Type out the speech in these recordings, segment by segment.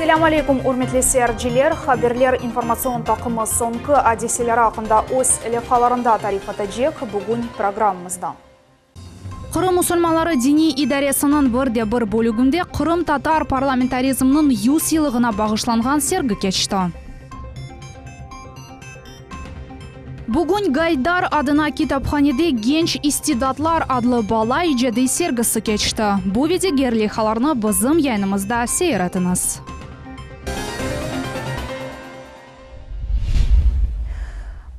Assalamu alaikum, urmetli seyirciler. Haberler informasyon takımı sonki adiseleri hakkında öz levhalarında tarif edecek bugün programımızda. Qırım musulmanları dini idaresinin bir bölігінде Qırım Tatar parlamentarizminin 100 yılına bağışlanған sergi keçti. Bugün Gaydar adına kitapxonada genç istidatlar adlı bala ijadi sergisi keçti. Bu video levhalarını bizim yayınımızda seyretiniz.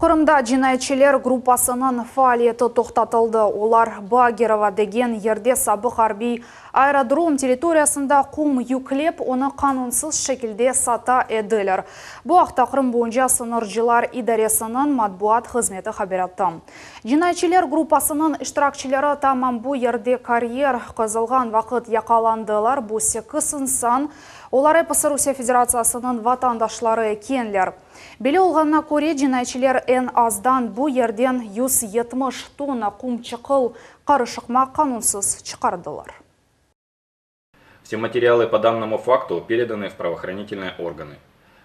Qırımda cinayetçiler gruppasının faaliyeti toxtatıldı. Olar Bagirova degen yerde sabık harbiy aerodrom territoriyasında kum yüklep onu kanunsuz şekilde sata ediler. Bu haqda Qırım boyunca sınırcılar idaresinin matbuat hizmeti haber etti. Cinayetçiler gruppasının iştirakçıları tamam bu yerde kariyer kazılgan vakit yakalandılar. Bu 8 insan olar Rusya Federasyasının vatandaşları ekenler. Beli olğanına göre cinayetçiler en azdan bu yerden 170 tonna kum çıkıl karışıkma kanunsuz çıkardılar. Все материалы по данному факту переданы в правоохранительные органы.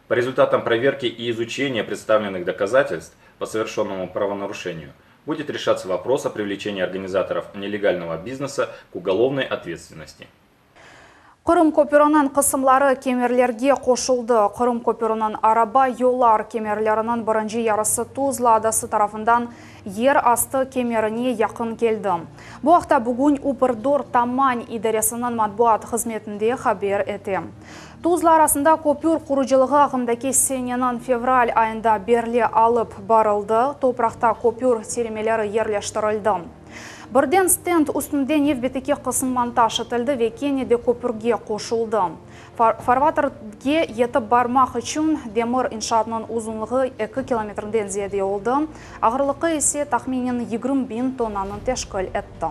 По результатам проверки и изучения представленных доказательств по совершенному правонарушению будет решаться вопрос о привлечении организаторов нелегального бизнеса к уголовной ответственности. Qırım köpürünün kısımları kemerlerge koşuldu. Qırım köpürünün araba yollar kemerlerinin birinci yarısı Tuzla adası tarafından yer astı kemerine yakın geldi. Bu haqda bugün Upırdor Taman idaresinin matbuat hizmetinde haber etti. Tuzla arasında köpür kuruculuğu ağındaki senenin fevral ayında berli alıp barıldı. Toprakta köpür serimeleri yerleştirildi. Birden stend üstünde nevbeteki kısım montaj etildi ve Kenne'de köpürge koşuldu. Farvaterge yetip barmak için demir inşaatının uzunluğu 2 kilometrden ziyade oldu. Ağırlığı ise tahminen 20.000 tonnanın teşkil etti.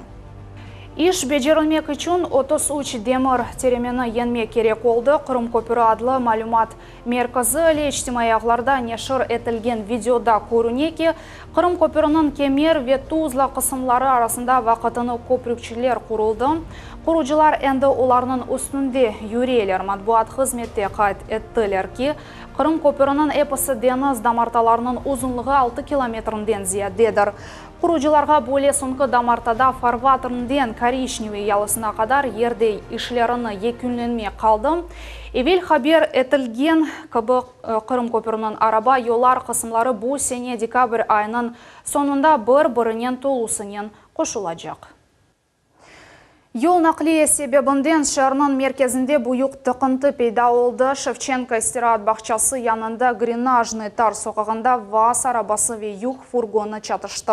İş becerilmek için 33 demir teremini yenmek gerek oldu. Qırım köpürü adlı malumat merkezi ile ictimai ağlarda neşir etilgen videoda görünüyor ki Qırım köpürünün kemer ve Tuzla kısımları arasında vakitini köprükçiler kuruldu. Kurucular endi onların üstünde yürüyeler. Matbuat hizmeti qayd ettiler ki Qırım köpürünün episi deniz damartalarının uzunluğu 6 kilometrden ziyadedir. Kurucularga böyle sonki damartada farvaterden Korishnevi yalısına kadar yerde işlerini yekünlenmeye kaldı. Evvel haber etilgen gibi Qırım köpürünün araba yollar kısımları bu sene dekabr ayının sonunda bir-birinin tolusının koşulacak. Yol nakliye sebebinden şehrin merkezinde büyük tıkıntı peyda oldu. Shevchenko istirahat bahçesi yanında Grenajny tar sokağında VAZ arabası ve yük furgonu çatıştı.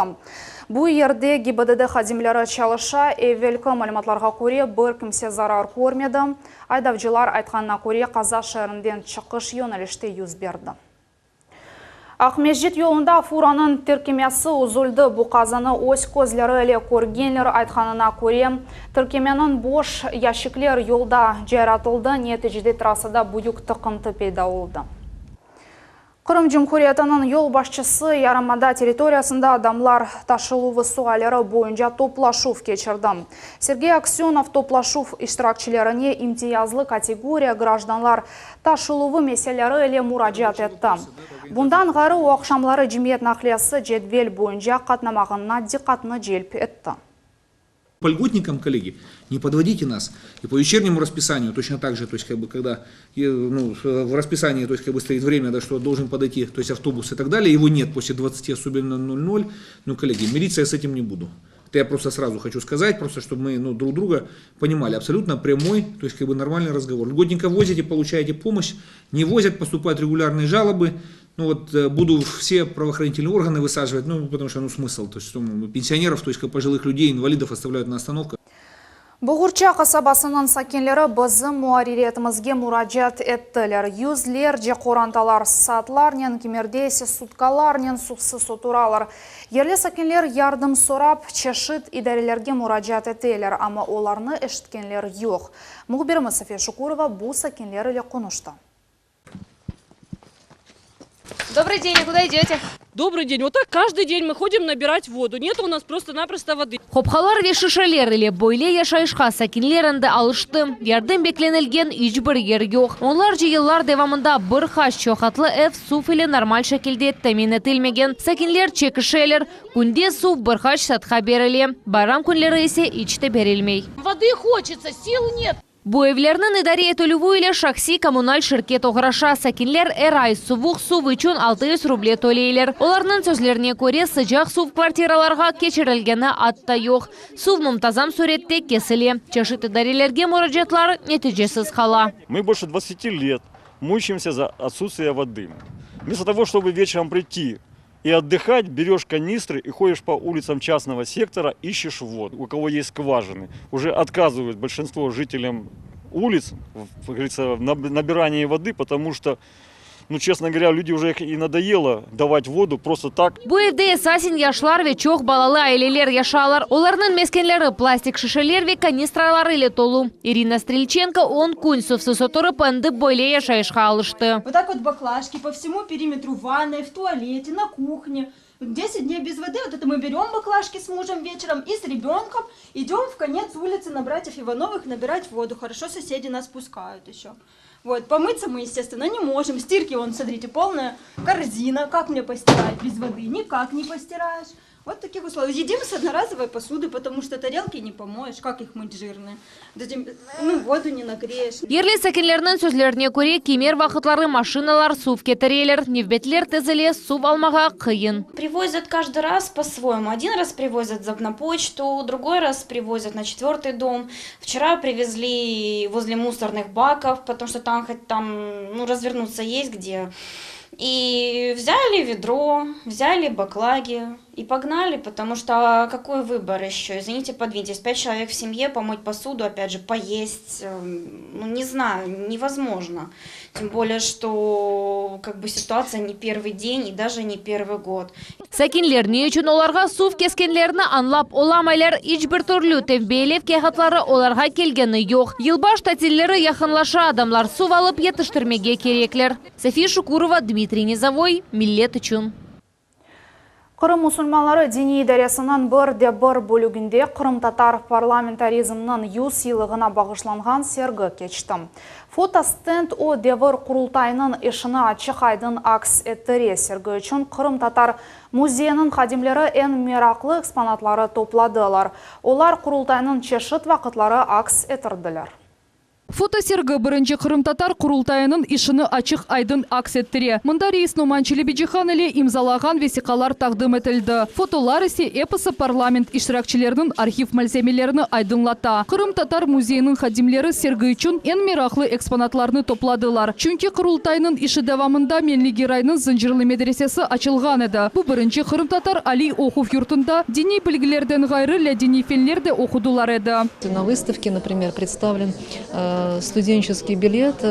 Bu yerde GIBDD xadimleri çalışa, evvelki malumatlarga göre bir kimse zarar görmedi. Aydavcılar aytganına göre Qaza şehrinden çıkış yönelişte yüz berdi. Akmejit yolunda furanın tirkemesi uzuldu. Bu kazanı öz közleri ile көргенler aytganına göre tirkemenin boş yaşıklar yolda jayratıldı. Neticede trassada büyük tıkıntı peyda oldu. Qırım Cumhuriyeti'nin yol başçısı Yarımada territoriyasında adamlar taşılığı sualları boyunca toplaşuv geçirdi. Sergey Aksyonov toplaşuv iştirakçilerine imtiyazlı kategoriya gражданlar taşılığı meseleleri ile müracaat etti. Bundan gari o akşamları cemiyet nakliyası cedvel boyunca katnamağına dikkatini celp etti. По льготникам, коллеги, не подводите нас. И по вечернему расписанию точно так же, то есть когда в расписании стоит время, да, что должен подойти, то есть автобус и так далее, его нет после 20, особенно 00. Ну, коллеги, мириться я с этим не буду. Это я просто сразу хочу сказать, просто чтобы мы друг друга понимали. Абсолютно прямой, то есть нормальный разговор. Льготников возите, получаете помощь, не возят, поступают регулярные жалобы. Буду все правоохранительные органы высаживать, потому что смысл, то есть пенсионеров, то есть пожилых людей, инвалидов оставляют на остановках. Buğurça kasabasının sakinleri bizim muariyetimizge müracaat ettiler. Yüzlerce korantalar saatlarnen kemerde ise sutkalarnen suksuz oturalar. Yerli sakinler yardım sorap çeşit idarelerge müracaat ettiler ama onlarını eşitkenler yok. Muhbirimiz Safiya Shukurova bu sakinler ile konuştu. Добрый день, а куда идете? Добрый день. Вот так каждый день мы ходим набирать воду. Нет у нас просто-напросто воды. Хопхалар вешишелер или бойле яшайшха сакинлерінде алышты. Ярдым бекленілген ичбір ер yok. Onlar yıllar devamında bir haş çoğatlı ev su ile normal şekilde temin etilmegen. Sakinler çekişeler. Kunde su bir haş satha berili. Bayram kunları ise içte berilmey. Воды хочется, сил нет. Bu evlerinin idare etülüvüyle şahsi kommunal şirket oğraşa sakinler ay suvuq su için 600 ruble töleyler. Onların sözlerine göre sıcak su kvartiralarga geçirilgeni atta yok. Su mumtazam surette kesili. Çeşit idarelerge müracaatlar neticesiz kala. Мы больше 20 лет мучаемся за отсутствие воды. Вместо того, чтобы вечером прийти и отдыхать, берешь канистры и ходишь по улицам частного сектора, ищешь воду. У кого есть скважины. Уже отказывают большинство жителям улиц, как говорится, в набирании воды, потому что, ну, честно говоря, люди уже и надоело давать воду просто так. Bu evde esasen yaşlar ve çok balalı aileler yaşarlar. Onların meskenleri plastik şişeler ve kanistralar ile dolu. Irina Strelchenko 10 gün sufsuz oturup indi böyle yaşayışa alıştı. Вот так вот баклажки по всему периметру ванной, в туалете, на кухне. 10 дней без воды, вот это мы берем баклажки с мужем вечером и с ребенком идем в конец улицы на братьев Ивановых набирать воду. Хорошо, соседи нас пускают еще. Вот, помыться мы, естественно, не можем. Стирки, вон, смотрите, полная корзина. Как мне постирать без воды? Никак не постираешь. Вот таких условий. Едим с одноразовой посуды, потому что тарелки не помоешь. Как их мыть жирные? Ну, воду не нагреешь. Yerli sakinlerinin sözlerine göre kemer vakıtları maşinalar su getirirler. Nefbetler tezeli su almağa kıyın. Привозят каждый раз по-своему. Один раз привозят на почту, другой раз привозят на 4-й дом. Вчера привезли возле мусорных баков, потому что там хоть там, ну, развернуться есть где. И взяли ведро, взяли баклаги и погнали, потому что какой выбор еще? Извините, подвиньтесь, 5 человек в семье, помыть посуду, опять же, поесть, ну, не знаю, невозможно. Тем более, что как бы ситуация не первый день и даже не первый год. Sakinler ne için olarga su keskenlerini anlap olamaylar, hiçbir türlü tevbelef kehatları olarga kelgeni yok. Yılbaş tatilleri yakınlaşa adamlar su alıp yetiştirmege gerekler. Safiye Şukurova, Dmitriy Nizavoy, Millet için. Qırım musulmanları dini idarəsinin bir bölігінде Qırım Tatar parlamentarizminin 100 yılığına bağışlanğan sergi keçti. Fotostend o devir qurultayının işini açıq aydın aks ettiri. Sergi üçün Qırım Tatar muzeyinin xadimleri en meraklı eksponatları topladılar. Onlar qurultayının çeşit vaqıtları aks ettirdiler. Фотосергі бірінші Қырым-Татар құрылтайының ішіні açıq айдын aks ettіре. Мұнда рейс Нуман Челебеджихан еле имзалаған весиқалар тағдым етілді. Фотолар есе эпосы парламент iştirakçilerinin архив мәлземелеріні айдынлата. Қырым-Татар музейінің xadimleri sergi үшін en meraklı eksponatlарını topладылар. Çünkü құрылтайының işi devamında Menligi rayının zincirli medresesi açılған еді. Bu бірінші Қырым-Татар Ali Оқув yurtunda dini bilgilerden gayrı ledini fenler de okudular еді. На выставке, например, представлен студенческий билет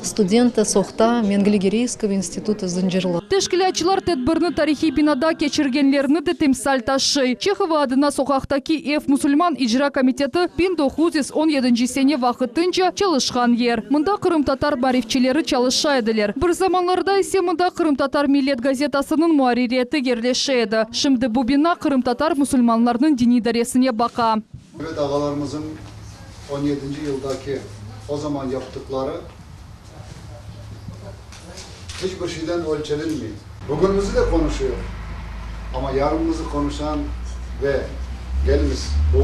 студента Сохта Менглигерейского института Занжирла. Teşkilatçılar tedbirini tarihi binada geçirgenlerini de temsal taşı. Çexova adına sokaktaki ev Musulman İcra Komiteti 1917 sene vakıtınca çalışkan yer. Mında Kırım Tatar barifçileri çalışaydılar. Bir zamanlarda ise mında Kırım Tatar Millet gazetasının muhaririyeti yerleşeydi. Şimdi bu bina Kırım Tatar Müslümanlarının dini idaresine baka. Evet, ağalarımızın 17. yıldaki o zaman yaptıkları hiçbir şeyden ölçülenmiyor. Bugünümüzü de konuşuyor. Ama yarınımızı konuşan ve geliniz bu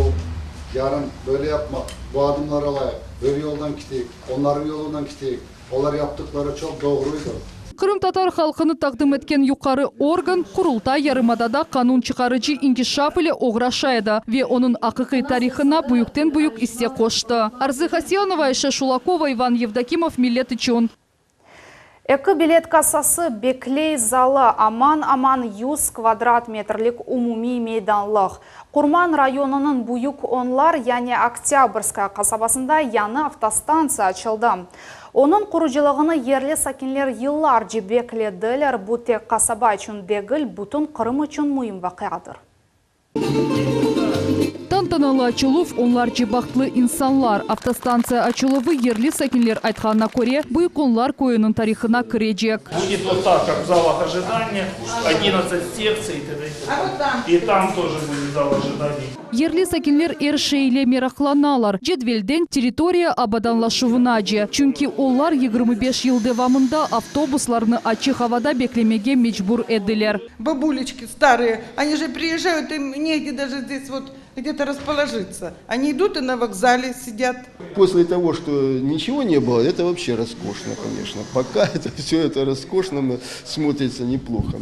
yarın böyle yapmak, bu adımlar alayım, böyle yoldan gittik, onların yolundan gittik. Onlar yaptıkları çok doğruydu. Kırım Tatar halkını takdim etken yukarı organ Kurultay Yarımada'da kanun çıkarıcı inkişaf ile uğraşaydı ve onun haqiqi tarihine büyükten büyük isse koştu. Arzu Hasyanova, Ayşe Şulakova, Ivan Yevdokimov, Millet için. Eki bilet kasası Bekley zalı aman 100 kvadrat metrlik umumi meydanlıq. Kurman rayonunun büyük onlar yani Oktyabrskaya kasabasında yanı avtostansiya açıldı. Onun kuruculuğunu yerli sakinler yıllarca beklediler. Bu tek kasaba için değil, bütün Kırım için mühim vakiadır. Тантаналы ачылув онлар жебақтлы инсанлар. Автостанция ачылывы ерлі сәкінлер айтқанына көре бұйқонлар көйінің тарихына кірежек. Будет вот так, как в залах ожидания, 11 секций, и там тоже будет зал ожидания. Ерлі сәкінлер әршейле мерақланалар. Жедвелден территория абаданлашуына же. Чүнки олар 25 ел девамында автобусларны ачы хавада беклемеге мечбур эдилер. Бабулечки старые, они же приезжают, им негде даже здесь вот где-то расположиться. Они идут и на вокзале сидят. После того, что ничего не было, это вообще роскошно, конечно. Пока все это роскошно смотрится неплохо.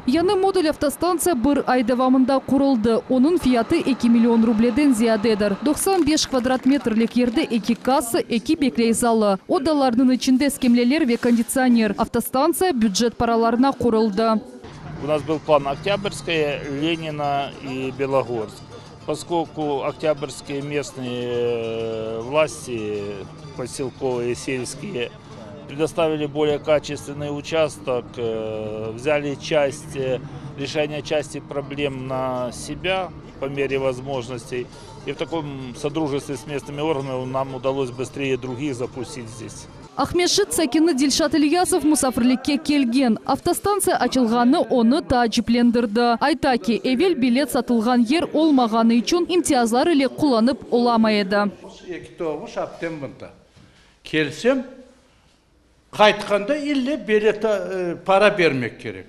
Яны модуль автостанция бір айдавамында құрылды. Оның фияты 2 миллион рубледен зиядедір. 95 квадрат метрлік ерді 2 кассы, 2 беклей залы. Одаларының içinde скемлелер ве кондиционер. Автостанция бюджет параларына құрылды. У нас был план Октябрьская, Ленина и Белогорск. Поскольку октябрьские местные власти, поселковые, сельские, предоставили более качественный участок, взяли решение части проблем на себя по мере возможностей. И в таком содружестве с местными органами нам удалось быстрее других запустить здесь. Ахмешит Сакины Дильшат Ильясов мусафрликке келген. Автостанция ачылғаны оны тәжіплендірді. Айтаки, эвел билет сатылған ер олмағаны үшін имтиязлар иле құланып оламайды. Келсем, қайтқанда илле билет пара бермек керек.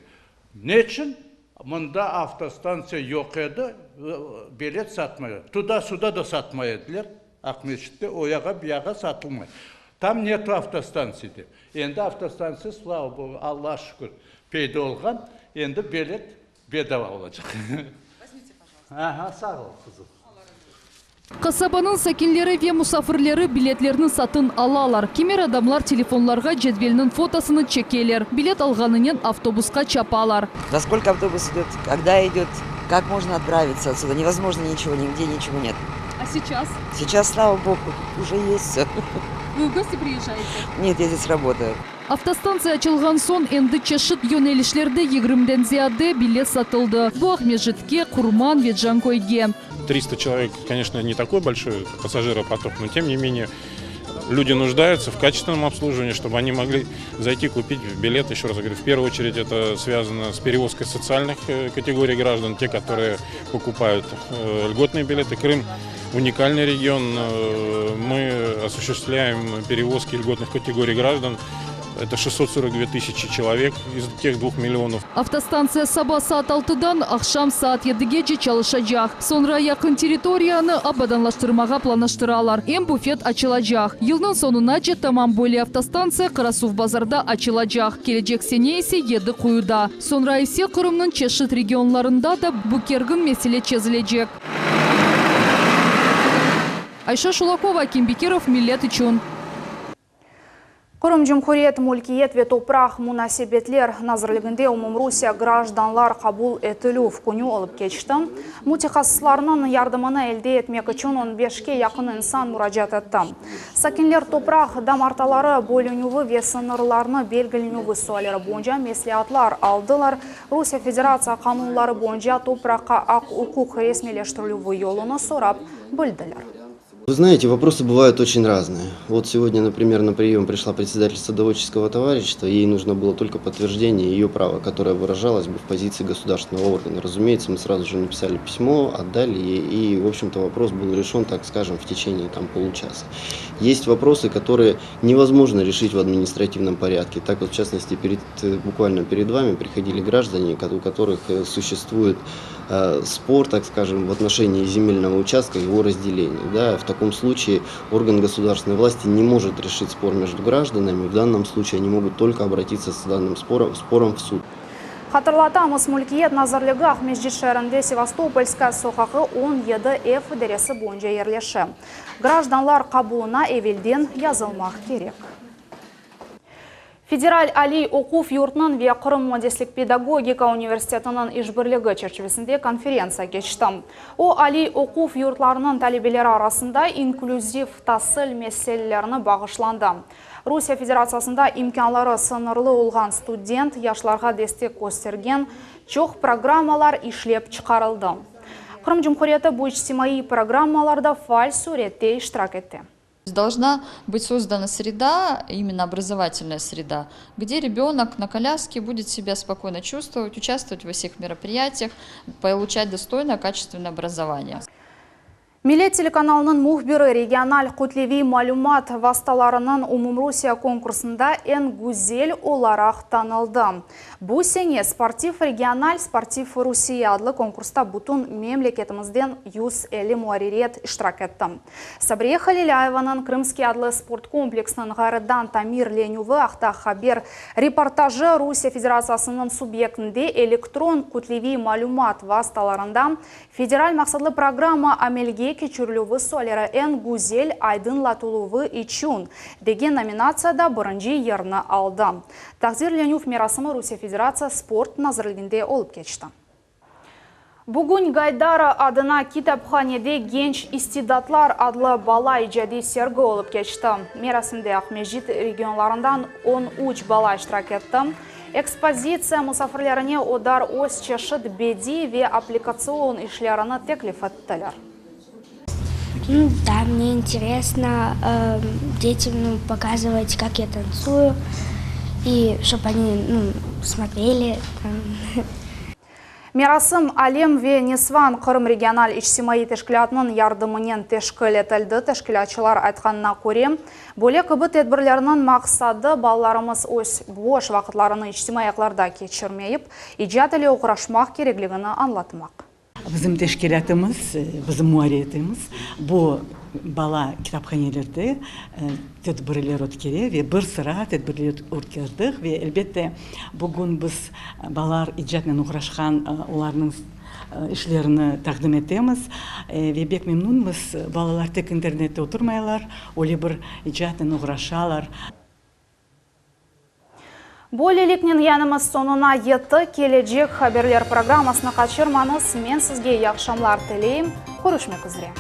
Не үшін? Мұнда автостанция жоқ еді, билет сатмайды. Туда-сюда да сатмайдылар. Ақмешітте ояға бияға сатылмайды. Там нету автостанции деп. Енді автостанция, слава Богу, Алла шүкір, пейді олған, енді билет бедава олacak. Возьмите, пожалуйста. Сağ ol, қызым. Қасабаның сәкинлері ве мұсафірлері билетлерін сатын алалар. Кемер адамлар телефонларға жедвелінің фотосыны чекелер. Билет алғанымен автобусқа чапалар. Во сколько автобус идет, когда идет, как можно отправиться отсюда? Невозможно ничего, нигде ничего нет. А сейчас? Сейчас, слава Богу, уже есть все. Вы в гости приезжаете? Нет, я здесь работаю. Автостанция ачылған сон енді чешіт йонелішлерді 20-ден зияде билет сатылды. Бұл Ахмежитке, Курман, Ветжанкойге. 300 человек, конечно, не такой большой пассажиропоток, но тем не менее люди нуждаются в качественном обслуживании, чтобы они могли зайти купить билет. Еще раз говорю, в первую очередь это связано с перевозкой социальных категорий граждан, те, которые покупают льготные билеты. Крым – уникальный регион. Мы осуществляем перевозки льготных категорий граждан. Это 642 тысячи человек из тех 2 миллионов. Автостанция Саба saat 6-дан ақшам saat 7-ге çalışacak. Sonra yakın teritoriyаны абаданлаштырмаға планаштыралар. Ем буфет açılacak. Yılın sonuna tamam böyle автостанция Karasuv Bazar'da açılacak. Gelecek sene ise 7 kuyuda. Sonra ise Kırım'ın çeşit regionlarında da bu kergin mesele çözülecek. Ayşe Шулакова, Аким Бекиров, Millet için. Кырым Жумхуриет мулкиет ве топрақ мунасебетлер назырлығында Умумрусия гражданлар қабул етілу күні олып кечті. Мутихассызларының ярдымына әлде етмек үшін 15-ке яқын инсан мұражат етті. Сакинлер топрақ дамарталары бөлінуі ве сынырларны белгіленуі суалері бойынша меслиатлар алдылар. Русия Федерация қанунлары бойынша топраққа ақ укуқ ресмелештірілуі yolunu сорап білділер. Вы знаете, вопросы бывают очень разные. Вот сегодня, например, на прием пришла председатель садоводческого товарищества, ей нужно было только подтверждение ее права, которое выражалось бы в позиции государственного органа. Разумеется, мы сразу же написали письмо, отдали ей, и, в общем-то, вопрос был решен, так скажем, в течение получаса. Есть вопросы, которые невозможно решить в административном порядке. Так вот, в частности, буквально перед вами приходили граждане, у которых существует спор, так скажем, в отношении земельного участка, его разделения. Да, в таком случае орган государственной власти не может решить спор между гражданами. В данном случае они могут только обратиться с данным спором в суд. Хатырлатамыз мулкиет назарлығы Ахмежит шәрінде Севастопольская соқақы 17 F дәресі бойынша ерлеші. Гражданлар қабуына эвелден язылмақ керек. Федераль Али Оқуф юртынан ве Қырым Модеслік педагогика университетінің ішбірлігі черчевесінде конференция кечті. О Али Оқуф юртларының талебелері арасында инклюзив тасыл мәселелеріні бағышланды. Русия Федерациясында имканлары сынырлы олған студент яшларға дестек көстерген чоқ программалар ишлеп чықарылды. Кырым Жумхурияты bu ijtimoiy программаларда фааль суретте иштирак этти. Должна быть создана среда, именно образовательная среда, где ребенок на коляске будет себя спокойно чувствовать, участвовать во всех мероприятиях, получать достойное, качественное образование. Милет телеканалының мухбиры региональ құтлеви малюмат васталарының Умумрусия конкурсында эн гузель оларақ танылды. Бұл сене спортив региональ спортив Русия адлы конкурста бұтын мемлекетімізден 150 муарирет иштирак етті. Сабрия Халиляеваның Крымский адлы спорт комплексінің ғарыдан Тамир Ленювы ақта хабер репортажы Русия Федерациясының субъектінде электрон құтлеви малюмат васталарында федераль мақсадлы программа амелге кечүрлүвы солера эн гузель айдынлатулувы ичун деген номинацияда биринчи ерни алды. Тагдир Ленюв мерасымы Русия Федерация спорт назырлыгинде олып кечти. Бүгін Гайдара адына китапханеде генч истидатлар адлы бала ижади серги олып кечти. Мерасымде Ахмежит регионларынан 13 бала иштирак этти. Экспозиция мусафирлеріне одар өз чешит беди ве аппликацион ишлеріні теклиф еттілер. Да, мне интересно детям показывать, как я танцую, и чтобы они смотрели. Мерасым Алем ве Несван Кырым региональ ичтимаи тешкилатынын ярдымынен тешкил этилди. Тешкилатчылар айтканына көрем, бөлек кыбыт тедбирлеринин максаты балаларымыз өз бош вакытларыны ичтимаи акларда кечирмейип, ижат эле окурашмак керектигин аңлатмак. Bizim teşkilatımız, bizim muhariyetimiz bu bala kitaphanelerde tedbirler ötkere ve bir sıra tedbirler ötkirdik ve elbette bugün biz balar icatla uğraşan onların işlerini takdim etimiz ve bek memnunuz. Balalar tek internette oturmaylar, öyle bir icatla uğraşalar. Болеликнен янымыз сонuna еті келечек хаберлер программасына қачырманыз. Мен сізге яқшамлар тілейм. Көрішмек üzere.